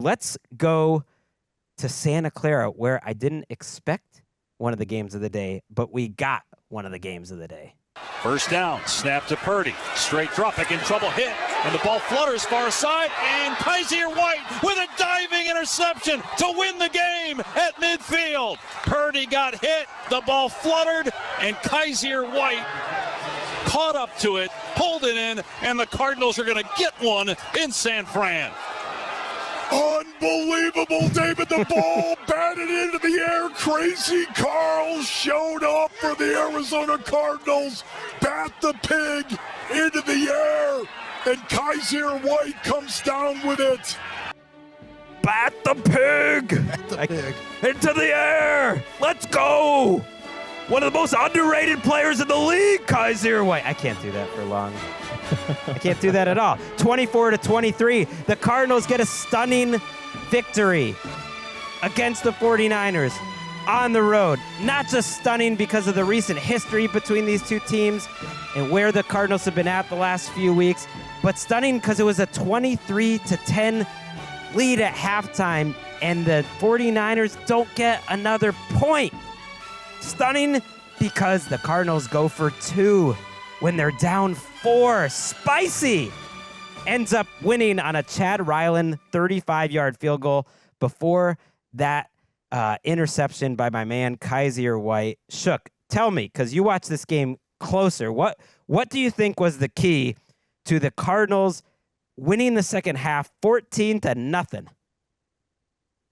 Let's go to Santa Clara, where I didn't expect one of the games of the day, but we got one of the games of the day. First down, snap to Purdy. Straight drop, back in trouble, hit, and the ball flutters far side, and Kaiser White with a diving interception to win the game at midfield. Purdy got hit, the ball fluttered, and Kaiser White caught up to it, pulled it in, and the Cardinals are going to get one in San Fran. Unbelievable, David. The ball batted into the air. Crazy Carl showed up for the Arizona Cardinals. Bat the pig into the air, and Kaiser White comes down with it. Bat the pig! Bat the pig. Into the air! Let's go! One of the most underrated players in the league, Kaiser White. I can't do that for long. I can't do that at all. 24-23. The Cardinals get a stunning victory against the 49ers on the road. Not just stunning because of the recent history between these two teams and where the Cardinals have been at the last few weeks, but stunning because it was a 23-10 lead at halftime, and the 49ers don't get another point. Stunning because the Cardinals go for two when they're down 4. Spicy ends up winning on a Chad Ryland 35-yard field goal before that interception by my man Kaiser White. Shook, tell me, because you watched this game closer, what do you think was the key to the Cardinals winning the second half 14-0?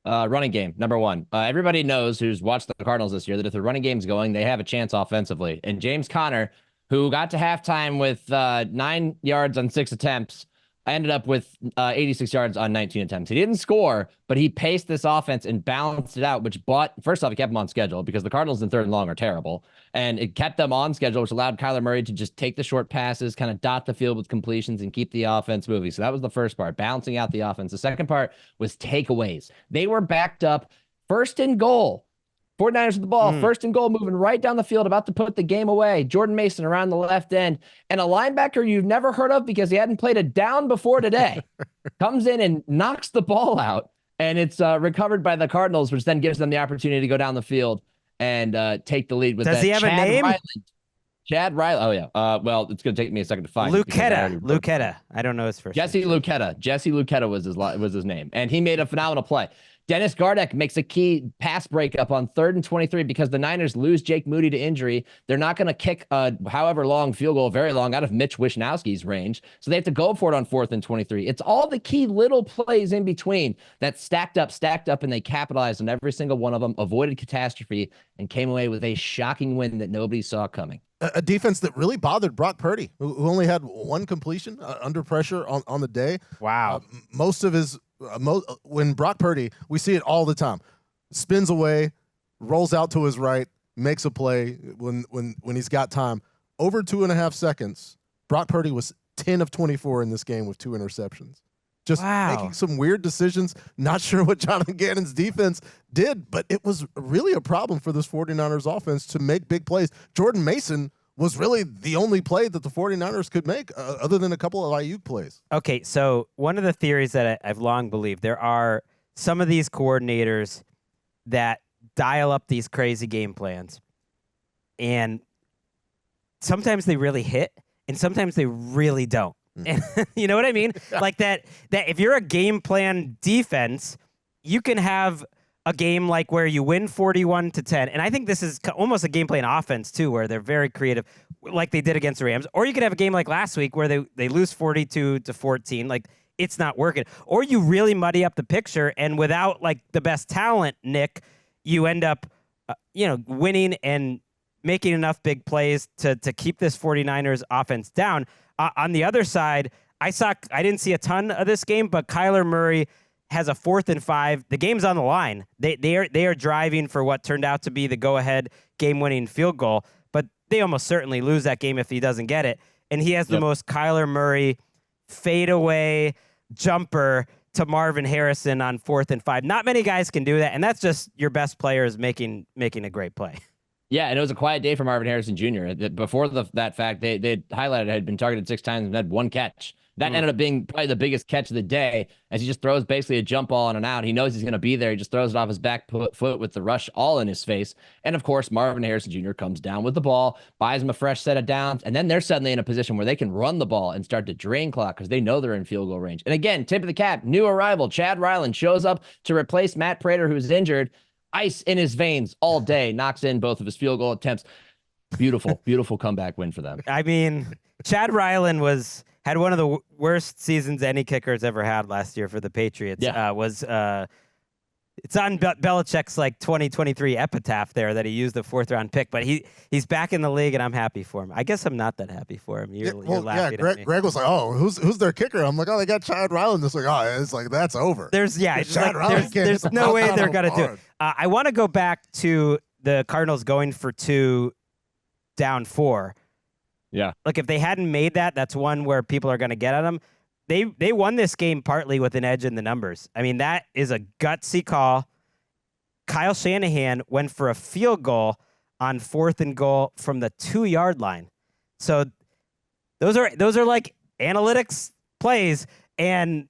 Running game, number one. Everybody knows who's watched the Cardinals this year that if the running game's going, they have a chance offensively. And James Conner, who got to halftime with 9 yards on 6 attempts, ended up with 86 yards on 19 attempts. He didn't score, but he paced this offense and balanced it out, which first off, it kept them on schedule because the Cardinals in third and long are terrible. And it kept them on schedule, which allowed Kyler Murray to just take the short passes, kind of dot the field with completions and keep the offense moving. So that was the first part, balancing out the offense. The second part was takeaways. They were backed up first and goal. 49ers with the ball, first and goal, moving right down the field, about to put the game away. Jordan Mason around the left end, and a linebacker you've never heard of because he hadn't played a down before today comes in and knocks the ball out, and it's recovered by the Cardinals, which then gives them the opportunity to go down the field and take the lead with that. Does he have a name? Chad Riley. Oh, yeah. Well, it's going to take me a second to find Lucetta. I don't know his first Jesse name. Lucetta. Jesse Lucetta was his name, and he made a phenomenal play. Dennis Gardeck makes a key pass breakup on 3rd and 23 because the Niners lose Jake Moody to injury. They're not going to kick a however long field goal, very long, out of Mitch Wishnowski's range. So they have to go for it on 4th and 23. It's all the key little plays in between that stacked up, and they capitalized on every single one of them, avoided catastrophe, and came away with a shocking win that nobody saw coming. A defense that really bothered Brock Purdy, who only had one completion under pressure on the day. Wow. Most of his when Brock Purdy, we see it all the time, spins away, rolls out to his right, makes a play when he's got time. Over 2.5 seconds, Brock Purdy was 10 of 24 in this game with 2 interceptions. Just making some weird decisions. Not sure what Jonathan Gannon's defense did, but it was really a problem for this 49ers offense to make big plays. Jordan Mason was really the only play that the 49ers could make other than a couple of Ayuk plays. Okay, so one of the theories that I've long believed, there are some of these coordinators that dial up these crazy game plans, and sometimes they really hit, and sometimes they really don't. And you know what I mean? Like that if you're a game plan defense, you can have a game like where you win 41-10. And I think this is almost a game plan offense too, where they're very creative, like they did against the Rams. Or you could have a game like last week where they lose 42-14. Like it's not working. Or you really muddy up the picture, and without like the best talent, Nick, you end up, winning and making enough big plays to keep this 49ers offense down. On the other side, I didn't see a ton of this game, but Kyler Murray has a 4th and 5. The game's on the line. They are driving for what turned out to be the go-ahead game-winning field goal, but they almost certainly lose that game if he doesn't get it. And he has the most Kyler Murray fadeaway jumper to Marvin Harrison on 4th and 5. Not many guys can do that, and that's just your best players making a great play. Yeah, and it was a quiet day for Marvin Harrison Jr. Before that fact, they highlighted had been targeted 6 times and had 1 catch. That ended up being probably the biggest catch of the day, as he just throws basically a jump ball on and out. He knows he's going to be there. He just throws it off his back foot with the rush all in his face. And of course, Marvin Harrison Jr. comes down with the ball, buys him a fresh set of downs, and then they're suddenly in a position where they can run the ball and start to drain clock because they know they're in field goal range. And again, tip of the cap, new arrival, Chad Ryland shows up to replace Matt Prater, who's injured. Ice in his veins all day, knocks in both of his field goal attempts. Beautiful, beautiful comeback win for them. I mean, Chad Ryland had one of the worst seasons any kicker's ever had last year for the Patriots. Yeah. It's on Belichick's like 2023 epitaph there that he used the 4th round pick, but he's back in the league and I'm happy for him. I guess I'm not that happy for him. You're laughing at me. Greg was like, "Oh, who's their kicker?" I'm like, "Oh, they got Chad Ryland." It's like, "Oh, it's like that's over." There's no way they're gonna do it. I want to go back to the Cardinals going for 2, down 4. Yeah. Like if they hadn't made that, that's one where people are going to get at them. They won this game partly with an edge in the numbers. I mean, that is a gutsy call. Kyle Shanahan went for a field goal on 4th and goal from the 2-yard line. So those are like analytics plays, and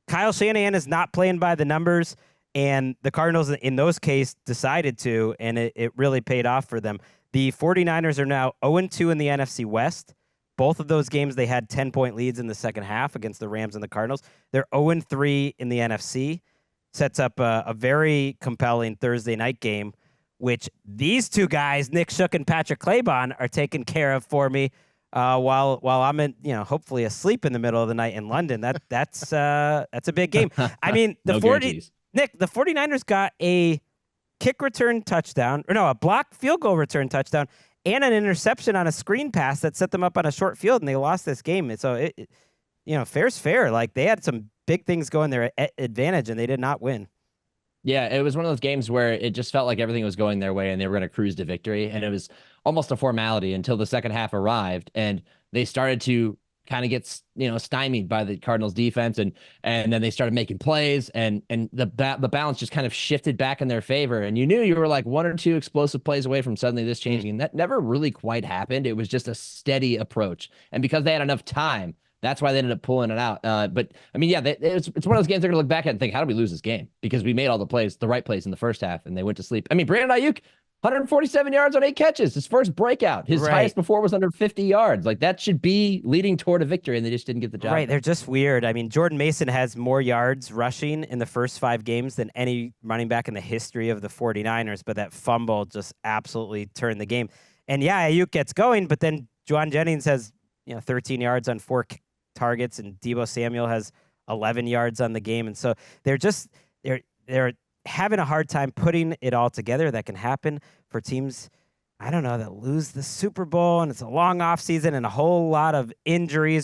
Kyle Shanahan is not playing by the numbers, and the Cardinals in those cases decided to, and it really paid off for them. The 49ers are now 0-2 in the NFC West. Both of those games, they had 10-point leads in the second half against the Rams and the Cardinals. They're 0-3 in the NFC. Sets up a very compelling Thursday night game, which these two guys, Nick Shook and Patrick Claybon, are taking care of for me while I'm in, hopefully asleep in the middle of the night in London. That's a big game. I mean, the 49ers got a kick return touchdown, a blocked field goal return touchdown, and an interception on a screen pass that set them up on a short field, and they lost this game. And so, fair's fair. Like, they had some big things going their advantage, and they did not win. Yeah, it was one of those games where it just felt like everything was going their way, and they were going to cruise to victory, and it was almost a formality until the second half arrived, and they started to kind of get stymied by the Cardinals defense, and then they started making plays, and the balance just kind of shifted back in their favor, and you knew you were like 1 or 2 explosive plays away from suddenly this changing, and that never really quite happened. It was just a steady approach, and because they had enough time, that's why they ended up pulling it out. But I mean, yeah, it's one of those games they're gonna look back at and think, how did we lose this game? Because we made all the right plays in the first half, and they went to sleep. I mean, Brandon Ayuk, 147 yards on 8 catches, his first breakout. His highest before was under 50 yards. Like, that should be leading toward a victory, and they just didn't get the job. Right, they're just weird. I mean, Jordan Mason has more yards rushing in the first 5 games than any running back in the history of the 49ers, but that fumble just absolutely turned the game. And yeah, Ayuk gets going, but then Juwan Jennings has 13 yards on 4 targets, and Deebo Samuel has 11 yards on the game. And so they're having a hard time putting it all together. That can happen for teams, that lose the Super Bowl, and it's a long offseason and a whole lot of injuries.